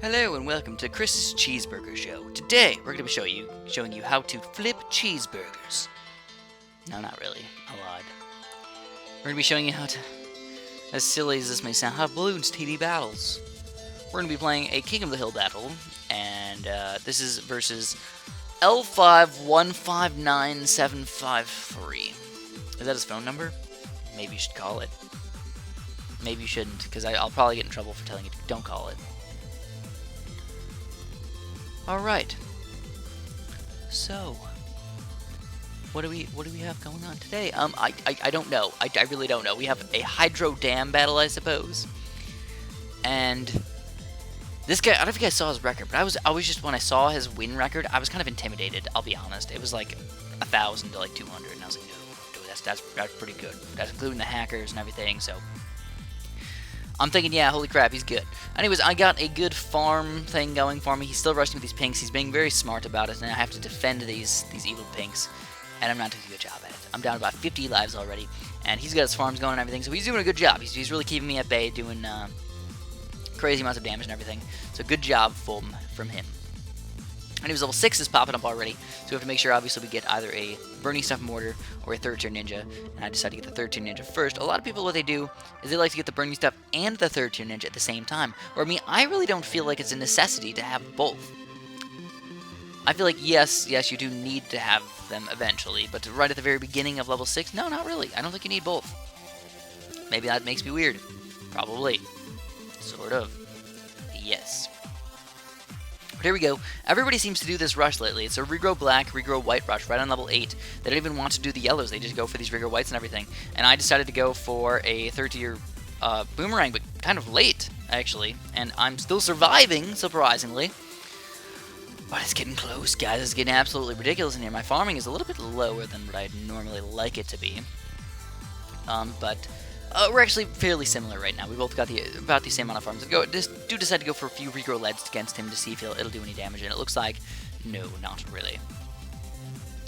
Hello and welcome to Chris's Cheeseburger Show. Today we're going to be showing you how to flip cheeseburgers. No, not really. I lied. We're going to be showing you how to, as silly as this may sound, how balloons BTD Battles. We're going to be playing a King of the Hill battle, and this is versus L5159,753. Is that his phone number? Maybe you should call it. Maybe you shouldn't, because I'll probably get in trouble for telling you don't call it. Alright. So, what do we have going on today? I don't know. I really don't know. We have a hydro dam battle, I suppose. And this guy, I don't know if you guys saw his record, but I was just, when I saw his win record, I was kind of intimidated, I'll be honest. It was like 1,000 to like 200, and I was like, no, dude, that's pretty good. That's including the hackers and everything, so I'm thinking, yeah, holy crap, he's good. Anyways, I got a good farm thing going for me. He's still rushing with these pinks. He's being very smart about it, and I have to defend these evil pinks, and I'm not doing a good job at it. I'm down about 50 lives already, and he's got his farms going and everything, so he's doing a good job. He's really keeping me at bay, doing crazy amounts of damage and everything. So good job from him. And he was level 6 is popping up already, so we have to make sure, obviously, we get either a Burning Stuff Mortar or a 3rd tier Ninja, and I decided to get the 3rd tier Ninja first. A lot of people, what they do is they like to get the Burning Stuff and the 3rd tier Ninja at the same time, where me, I really don't feel like it's a necessity to have both. I feel like, yes, you do need to have them eventually, but right at the very beginning of level 6, no, not really. I don't think you need both. Maybe that makes me weird. Probably. Sort of. Yes. But here we go. Everybody seems to do this rush lately. It's a regrow black, regrow white rush right on level 8. They don't even want to do the yellows. They just go for these regrow whites and everything. And I decided to go for a 3rd tier boomerang, but kind of late, actually. And I'm still surviving, surprisingly. But it's getting close, guys. It's getting absolutely ridiculous in here. My farming is a little bit lower than what I'd normally like it to be. But we're actually fairly similar right now. We both got about the same amount of farms. Just do decide to go for a few regrow leads against him to see if it'll do any damage, and it looks like no, not really.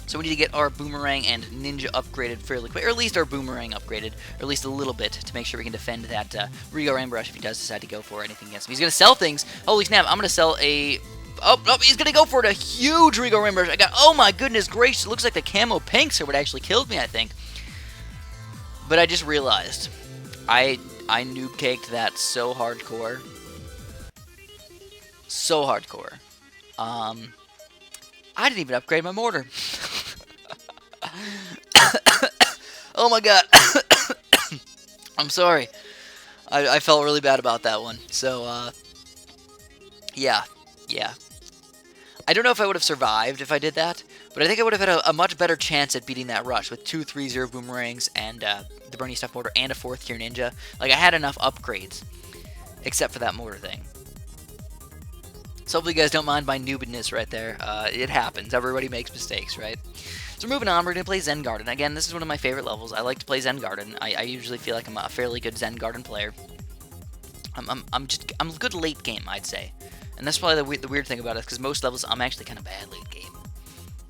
So we need to get our boomerang and ninja upgraded fairly quick, or at least our boomerang upgraded, or at least a little bit, to make sure we can defend that regrow amber rush if he does decide to go for anything against him. He's gonna sell things. Holy snap! I'm gonna sell a. Oh, he's gonna go for it. A huge regrow amber rush. I got. Oh my goodness gracious! It looks like the camo pinks are what actually killed me, I think. But I just realized, I noob caked that so hardcore. So hardcore. I didn't even upgrade my mortar. Oh my god. I'm sorry. I felt really bad about that one. So, yeah. I don't know if I would have survived if I did that, but I think I would have had a much better chance at beating that rush with 2 3-0 boomerangs and the Burning Stuff Mortar and a 4th tier Ninja. Like, I had enough upgrades, except for that mortar thing. So hopefully you guys don't mind my noobiness right there. It happens. Everybody makes mistakes, right? So moving on, we're going to play Zen Garden. Again, this is one of my favorite levels. I like to play Zen Garden. I usually feel like I'm a fairly good Zen Garden player. I'm a good late game, I'd say. And that's probably the weird thing about it, because most levels I'm actually kind of bad late game,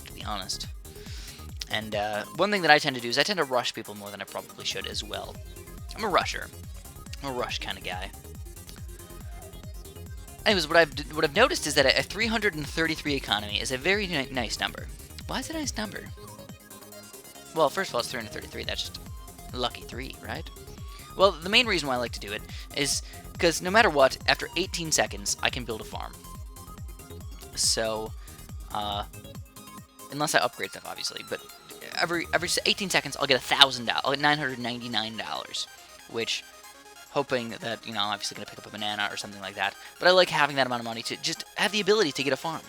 to be honest. And one thing that I tend to do is I tend to rush people more than I probably should as well. I'm a rusher. I'm a rush kind of guy. Anyways, what I've noticed is that a 333 economy is a very nice number. Why is it a nice number? Well, first of all, it's 333. That's just a lucky 3, right? Well, the main reason why I like to do it is because no matter what, after 18 seconds, I can build a farm. So, unless I upgrade stuff, obviously, but every 18 seconds, I'll get $1,000. I'll get $999, which, hoping that, you know, I'm obviously going to pick up a banana or something like that. But I like having that amount of money to just have the ability to get a farm.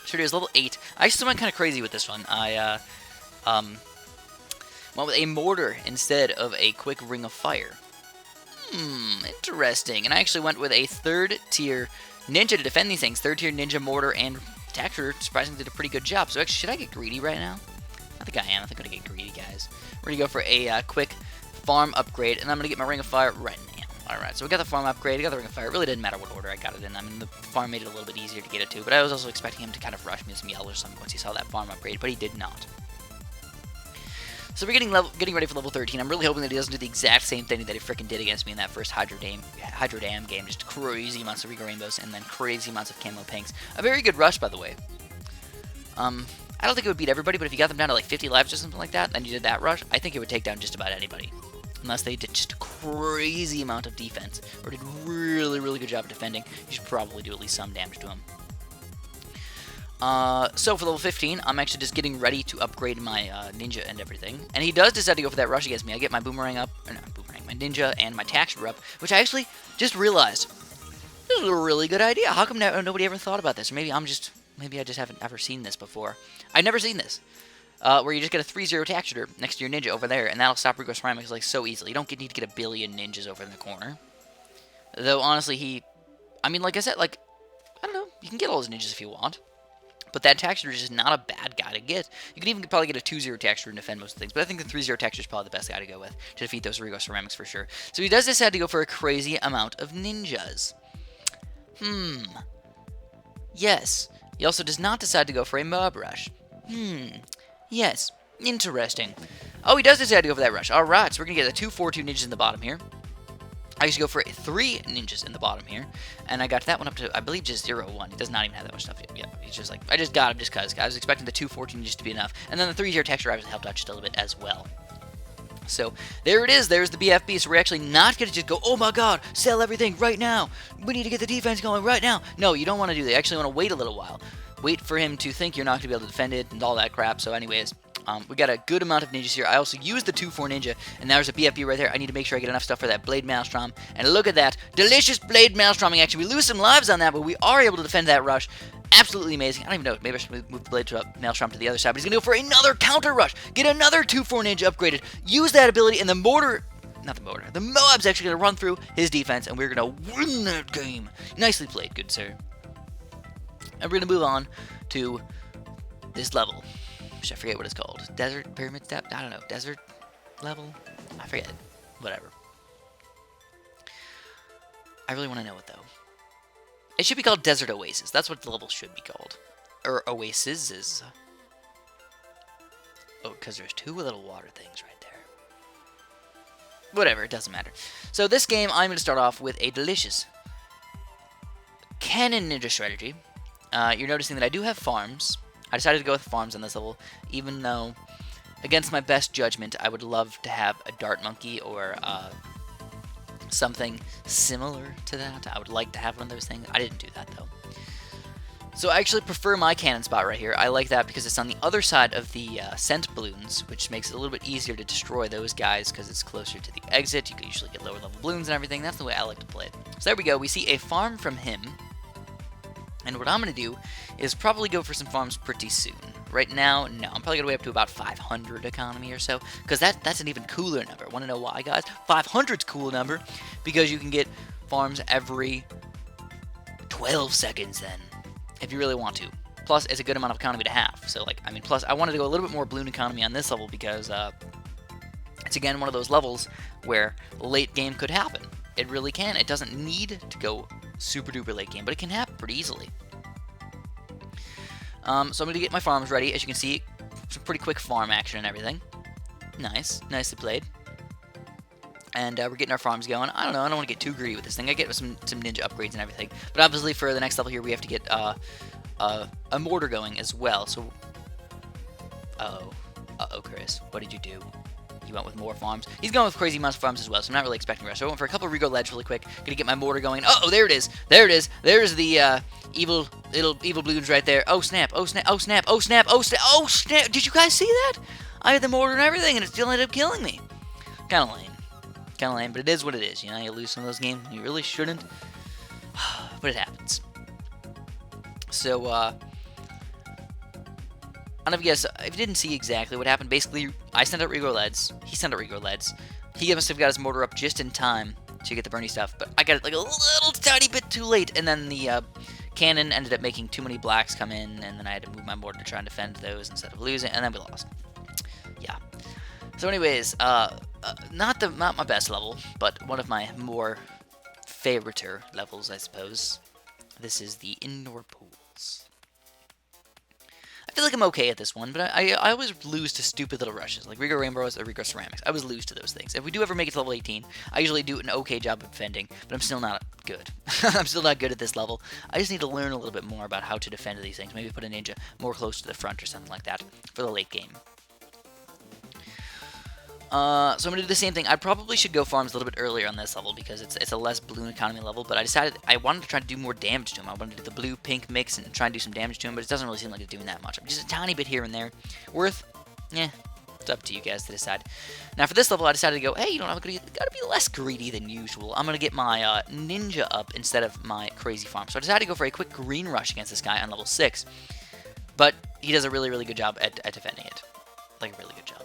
Sure it is, level 8. I actually went kind of crazy with this one. I, went with a mortar instead of a quick ring of fire. Interesting. And I actually went with a 3rd tier ninja to defend these things. 3rd tier ninja, mortar, and Taxer surprisingly did a pretty good job. So actually, should I get greedy right now? I think I am. I think I'm going to get greedy, guys. We're going to go for a quick farm upgrade, and I'm going to get my ring of fire right now. Alright, so we got the farm upgrade, I got the ring of fire. It really didn't matter what order I got it in. I mean, the farm made it a little bit easier to get it to, but I was also expecting him to kind of rush me with some yellow or something once he saw that farm upgrade, but he did not. So we're getting ready for level 13. I'm really hoping that he doesn't do the exact same thing that he freaking did against me in that first Hydro Dam game. Just crazy amounts of Regal Rainbows and then crazy amounts of Camo Pinks. A very good rush, by the way. I don't think it would beat everybody, but if you got them down to like 50 lives or something like that, and you did that rush, I think it would take down just about anybody. Unless they did just a crazy amount of defense, or did really, really good job of defending, you should probably do at least some damage to them. So for level 15, I'm actually just getting ready to upgrade my ninja and everything. And he does decide to go for that rush against me. I get my boomerang up, or not boomerang, my ninja and my tax up, which I actually just realized this is a really good idea. How come nobody ever thought about this? Or maybe I just haven't ever seen this before. I've never seen this. Where you just get a 3-0 tax shooter next to your ninja over there, and that'll stop Rigo Ceramics like so easily. You don't need to get a billion ninjas over in the corner. Though honestly, I mean, like I said, like I don't know, you can get all those ninjas if you want, but that tax shooter is just not a bad guy to get. You can even probably get a 2-0 tax shooter and defend most of the things, but I think the 3-0 tax shooter is probably the best guy to go with to defeat those Rigo Ceramics for sure. So he does decide to go for a crazy amount of ninjas. Yes. He also does not decide to go for a mob rush. Yes, interesting. Oh, he does decide to go for that rush. Alright, so we're going to get the 2-4-2 ninjas in the bottom here. I used to go for 3 ninjas in the bottom here. And I got that one up to, I believe, just 0-1. He does not even have that much stuff yet. Yeah, he's just like, I just got him just because. I was expecting the 2-4-2 ninjas to be enough. And then the 3-0 texture drivers helped out just a little bit as well. So, there it is. There's the BFB. So we're actually not going to just go, oh my god, sell everything right now. We need to get the defense going right now. No, you don't want to do that. You actually want to wait a little while. Wait for him to think you're not going to be able to defend it and all that crap. So anyways, we got a good amount of ninjas here. I also used the 2-4 ninja, and there's a BFB right there. I need to make sure I get enough stuff for that Blade Maelstrom. And look at that. Delicious Blade Maelstroming action. We lose some lives on that, but we are able to defend that rush. Absolutely amazing. I don't even know. Maybe I should move the Blade Maelstrom to the other side. But he's going to go for another counter rush. Get another 2-4 ninja upgraded. Use that ability, and the mortar... Not the mortar. The Moab's actually going to run through his defense, and we're going to win that game. Nicely played, good sir. And we're going to move on to this level. I forget what it's called. Desert Pyramid Step? I don't know. Desert level? I forget. Whatever. I really want to know it, though. It should be called Desert Oasis. That's what the level should be called. Or Oasis. Oh, because there's 2 little water things right there. Whatever, it doesn't matter. So this game, I'm going to start off with a delicious Cannon Ninja strategy. You're noticing that I do have farms. I decided to go with farms on this level, even though, against my best judgment, I would love to have a Dart Monkey or something similar to that. I would like to have one of those things. I didn't do that, though. So I actually prefer my cannon spot right here. I like that because it's on the other side of the scent balloons, which makes it a little bit easier to destroy those guys because it's closer to the exit. You can usually get lower level balloons and everything. That's the way I like to play it. So there we go. We see a farm from him. And what I'm going to do is probably go for some farms pretty soon. Right now, no. I'm probably going to wait up to about 500 economy or so. Because that's an even cooler number. Want to know why, guys? 500's a cool number. Because you can get farms every 12 seconds then. If you really want to. Plus, it's a good amount of economy to have. So, like, I mean, plus, I wanted to go a little bit more balloon economy on this level. Because it's, again, one of those levels where late game could happen. It really can. It doesn't need to go super duper late game, but it can happen pretty easily. So I'm going to get my farms ready. As you can see, some pretty quick farm action and everything. Nice. Nicely played. And we're getting our farms going. I don't know. I don't want to get too greedy with this thing. I get some ninja upgrades and everything. But obviously for the next level here, we have to get a mortar going as well. So, uh-oh, Chris. What did you do? He went with more farms. He's going with crazy amounts of farms as well, so I'm not really expecting rush. So I went for a couple of Rigo Ledge really quick. Gonna get my mortar going. Oh, there it is. There it is. There's the evil balloons right there. Oh snap! Oh snap! Oh snap! Oh snap! Oh snap! Oh snap! Did you guys see that? I had the mortar and everything, and it still ended up killing me. Kind of lame. Kind of lame, but it is what it is. You know, you lose some of those games, you really shouldn't. But it happens. So, I don't know if you guys, if you didn't see exactly what happened, basically, I sent out Rigo Leads, he sent out Rigo Leads, he must have got his mortar up just in time to get the Bernie stuff, but I got it like a little tiny bit too late, and then the cannon ended up making too many blacks come in, and then I had to move my mortar to try and defend those instead of losing, and then we lost. Yeah. So anyways, not my best level, but one of my more favoriter levels, I suppose. This is the indoor pools. I feel like I'm okay at this one, but I always lose to stupid little rushes, like Rigo Rainbows or Rigo Ceramics. I always lose to those things. If we do ever make it to level 18, I usually do an okay job of defending, but I'm still not good. I'm still not good at this level. I just need to learn a little bit more about how to defend these things. Maybe put a ninja more close to the front or something like that for the late game. So I'm going to do the same thing. I probably should go farms a little bit earlier on this level because it's a less balloon economy level, but I decided I wanted to try to do more damage to him. I wanted to do the blue-pink mix and try and do some damage to him, but it doesn't really seem like it's doing that much. Just a tiny bit here and there. Worth? It's up to you guys to decide. Now for this level, I decided to go, hey, you know, I'm going to be less greedy than usual. I'm going to get my ninja up instead of my crazy farm. So I decided to go for a quick green rush against this guy on level 6, but he does a really, really good job at defending it. Like a really good job.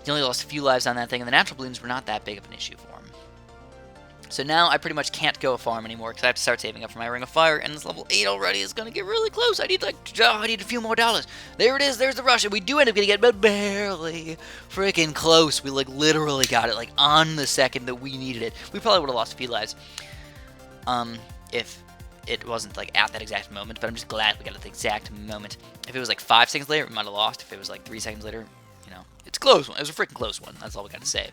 He only lost a few lives on that thing, and the natural balloons were not that big of an issue for him. So now I pretty much can't go a farm anymore because I have to start saving up for my Ring of Fire, and this level 8 already is going to get really close. I need a few more dollars. There it is. There's the rush, and we do end up getting it, but barely freaking close. We like literally got it like on the second that we needed it. We probably would have lost a few lives if it wasn't like at that exact moment, but I'm just glad we got it at the exact moment. If it was like 5 seconds later, we might have lost. If it was like 3 seconds later, you know, it's a close one. It was a freaking close one. That's all we got to say.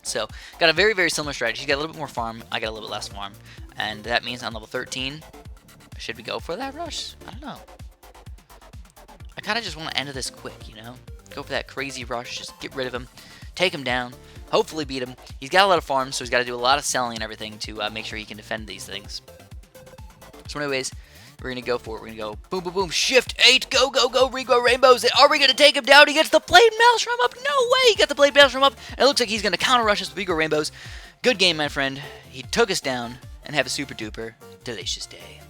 So, got a very, very similar strategy. You got a little bit more farm. I got a little bit less farm. And that means on level 13, should we go for that rush? I don't know. I kind of just want to end this quick, you know? Go for that crazy rush. Just get rid of him. Take him down. Hopefully beat him. He's got a lot of farms, so he's got to do a lot of selling and everything to make sure he can defend these things. So anyways, we're going to go for it. We're going to go boom, boom, boom. Shift 8. Go, go, go. Rigo Rainbows. Are we going to take him down? He gets the Blade Maelstrom up. No way. He got the Blade Maelstrom up. And it looks like he's going to counter rush us with Rigo Rainbows. Good game, my friend. He took us down and have a super duper delicious day.